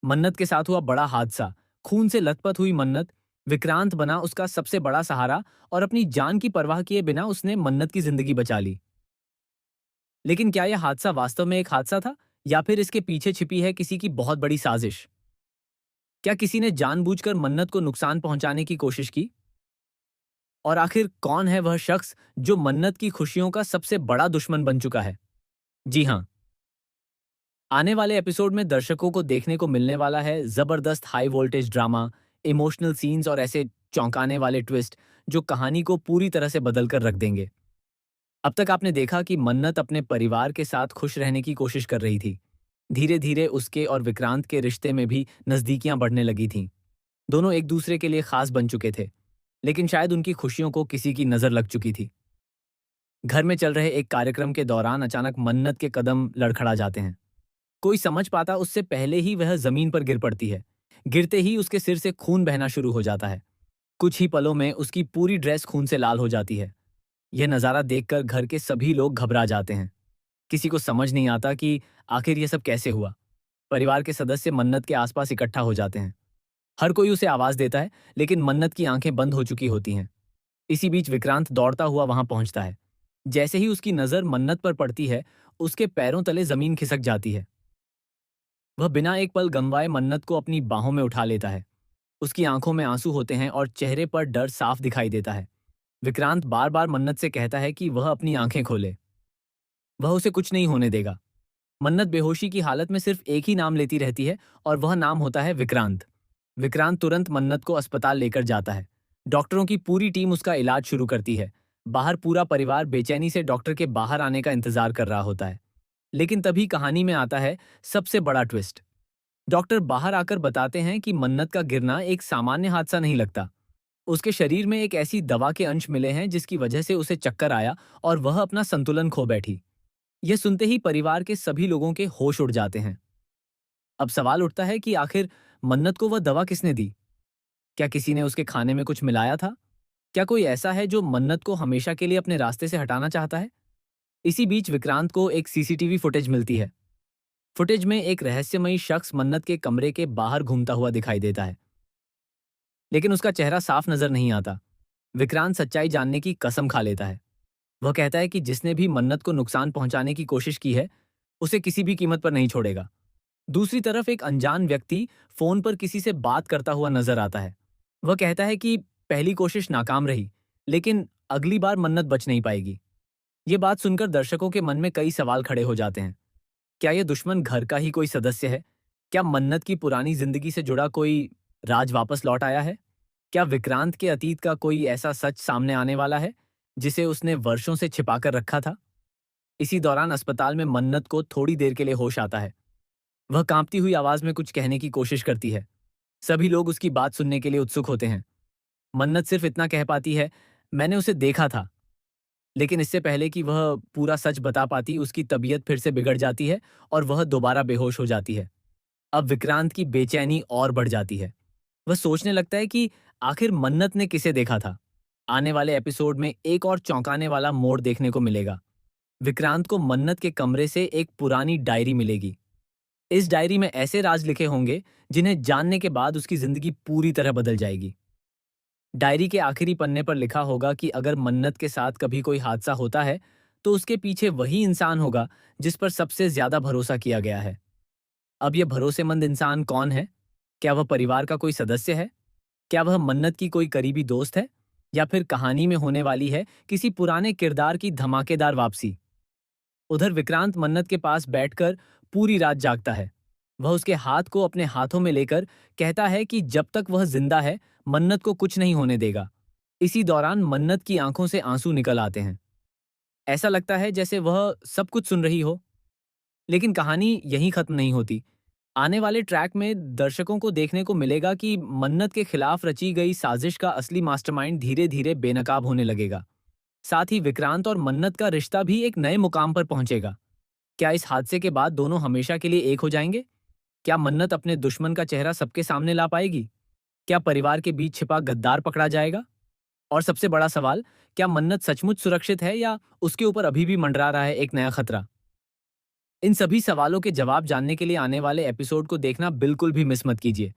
मन्नत के साथ हुआ बड़ा हादसा। खून से लथपथ हुई मन्नत। विक्रांत बना उसका सबसे बड़ा सहारा और अपनी जान की परवाह किए बिना उसने मन्नत की जिंदगी बचा ली। लेकिन क्या यह हादसा वास्तव में एक हादसा था या फिर इसके पीछे छिपी है किसी की बहुत बड़ी साजिश? क्या किसी ने जानबूझकर मन्नत को नुकसान पहुंचाने की कोशिश की? और आखिर कौन है वह शख्स जो मन्नत की खुशियों का सबसे बड़ा दुश्मन बन चुका है? जी हाँ, आने वाले एपिसोड में दर्शकों को देखने को मिलने वाला है जबरदस्त high voltage drama, emotional scenes और ऐसे चौंकाने वाले ट्विस्ट जो कहानी को पूरी तरह से बदल कर रख देंगे। अब तक आपने देखा कि मन्नत अपने परिवार के साथ खुश रहने की कोशिश कर रही थी। धीरे धीरे उसके और विक्रांत के रिश्ते में भी नजदीकियां बढ़ने लगी थीं। दोनों एक दूसरे के लिए खास बन चुके थे, लेकिन शायद उनकी खुशियों को किसी की नजर लग चुकी थी। घर में चल रहे एक कार्यक्रम के दौरान अचानक मन्नत के कदम लड़खड़ा जाते हैं। कोई समझ पाता उससे पहले ही वह जमीन पर गिर पड़ती है। गिरते ही उसके सिर से खून बहना शुरू हो जाता है। कुछ ही पलों में उसकी पूरी ड्रेस खून से लाल हो जाती है। यह नज़ारा देखकर घर के सभी लोग घबरा जाते हैं। किसी को समझ नहीं आता कि आखिर यह सब कैसे हुआ। परिवार के सदस्य मन्नत के आसपास इकट्ठा हो जाते हैं। हर कोई उसे आवाज देता है, लेकिन मन्नत की आंखें बंद हो चुकी होती हैं। इसी बीच विक्रांत दौड़ता हुआ वहां पहुंचता है। जैसे ही उसकी नजर मन्नत पर पड़ती है, उसके पैरों तले जमीन खिसक जाती है। वह बिना एक पल गंवाए मन्नत को अपनी बाहों में उठा लेता है। उसकी आंखों में आंसू होते हैं और चेहरे पर डर साफ दिखाई देता है। विक्रांत बार बार मन्नत से कहता है कि वह अपनी आंखें खोले। वह उसे कुछ नहीं होने देगा। मन्नत बेहोशी की हालत में सिर्फ एक ही नाम लेती रहती है और वह नाम होता है विक्रांत। विक्रांत तुरंत मन्नत को अस्पताल लेकर जाता है। डॉक्टरों की पूरी टीम उसका इलाज शुरू करती है। बाहर पूरा परिवार बेचैनी से डॉक्टर के बाहर आने का इंतजार कर रहा होता है। लेकिन तभी कहानी में आता है सबसे बड़ा ट्विस्ट। डॉक्टर बाहर आकर बताते हैं कि मन्नत का गिरना एक सामान्य हादसा नहीं लगता। उसके शरीर में एक ऐसी दवा के अंश मिले हैं जिसकी वजह से उसे चक्कर आया और वह अपना संतुलन खो बैठी। यह सुनते ही परिवार के सभी लोगों के होश उड़ जाते हैं। अब सवाल उठता है कि आखिर मन्नत को वह दवा किसने दी? क्या किसी ने उसके खाने में कुछ मिलाया था? क्या कोई ऐसा है जो मन्नत को हमेशा के लिए अपने रास्ते से हटाना चाहता है? इसी बीच विक्रांत को एक सीसीटीवी फुटेज मिलती है। फुटेज में एक रहस्यमयी शख्स मन्नत के कमरे के बाहर घूमता हुआ दिखाई देता है, लेकिन उसका चेहरा साफ नजर नहीं आता। विक्रांत सच्चाई जानने की कसम खा लेता है। वह कहता है कि जिसने भी मन्नत को नुकसान पहुंचाने की कोशिश की है, उसे किसी भी कीमत पर नहीं छोड़ेगा। दूसरी तरफ एक अनजान व्यक्ति फोन पर किसी से बात करता हुआ नजर आता है। वह कहता है कि पहली कोशिश नाकाम रही, लेकिन अगली बार मन्नत बच नहीं पाएगी। ये बात सुनकर दर्शकों के मन में कई सवाल खड़े हो जाते हैं। क्या यह दुश्मन घर का ही कोई सदस्य है? क्या मन्नत की पुरानी जिंदगी से जुड़ा कोई राज वापस लौट आया है? क्या विक्रांत के अतीत का कोई ऐसा सच सामने आने वाला है जिसे उसने वर्षों से छिपा कर रखा था? इसी दौरान अस्पताल में मन्नत को थोड़ी देर के लिए होश आता है। वह कांपती हुई आवाज में कुछ कहने की कोशिश करती है। सभी लोग उसकी बात सुनने के लिए उत्सुक होते हैं। मन्नत सिर्फ इतना कह पाती है, मैंने उसे देखा था। लेकिन इससे पहले कि वह पूरा सच बता पाती, उसकी तबीयत फिर से बिगड़ जाती है और वह दोबारा बेहोश हो जाती है। अब विक्रांत की बेचैनी और बढ़ जाती है। वह सोचने लगता है कि आखिर मन्नत ने किसे देखा था। आने वाले एपिसोड में एक और चौंकाने वाला मोड़ देखने को मिलेगा। विक्रांत को मन्नत के कमरे से एक पुरानी डायरी मिलेगी। इस डायरी में ऐसे राज लिखे होंगे जिन्हें जानने के बाद उसकी जिंदगी पूरी तरह बदल जाएगी। डायरी के आखिरी पन्ने पर लिखा होगा कि अगर मन्नत के साथ कभी कोई हादसा होता है, तो उसके पीछे वही इंसान होगा जिस पर सबसे ज्यादा भरोसा किया गया है। अब यह भरोसेमंद इंसान कौन है? क्या वह परिवार का कोई सदस्य है? क्या वह मन्नत की कोई करीबी दोस्त है? या फिर कहानी में होने वाली है किसी पुराने किरदार की धमाकेदार वापसी? उधर विक्रांत मन्नत के पास बैठकर पूरी रात जागता है। वह उसके हाथ को अपने हाथों में लेकर कहता है कि जब तक वह जिंदा है, मन्नत को कुछ नहीं होने देगा। इसी दौरान मन्नत की आंखों से आंसू निकल आते हैं। ऐसा लगता है जैसे वह सब कुछ सुन रही हो। लेकिन कहानी यहीं खत्म नहीं होती। आने वाले ट्रैक में दर्शकों को देखने को मिलेगा कि मन्नत के खिलाफ रची गई साजिश का असली मास्टरमाइंड धीरे धीरे बेनकाब होने लगेगा। साथ ही विक्रांत और मन्नत का रिश्ता भी एक नए मुकाम पर पहुंचेगा। क्या इस हादसे के बाद दोनों हमेशा के लिए एक हो जाएंगे? क्या मन्नत अपने दुश्मन का चेहरा सबके सामने ला पाएगी? क्या परिवार के बीच छिपा गद्दार पकड़ा जाएगा? और सबसे बड़ा सवाल, क्या मन्नत सचमुच सुरक्षित है या उसके ऊपर अभी भी मंडरा रहा है एक नया खतरा? इन सभी सवालों के जवाब जानने के लिए आने वाले एपिसोड को देखना बिल्कुल भी मिस मत कीजिए,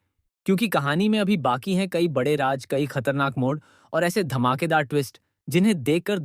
क्योंकि कहानी में अभी बाकी हैं कई बड़े राज, कई खतरनाक मोड़ और ऐसे धमाकेदार ट्विस्ट जिन्हें देखकर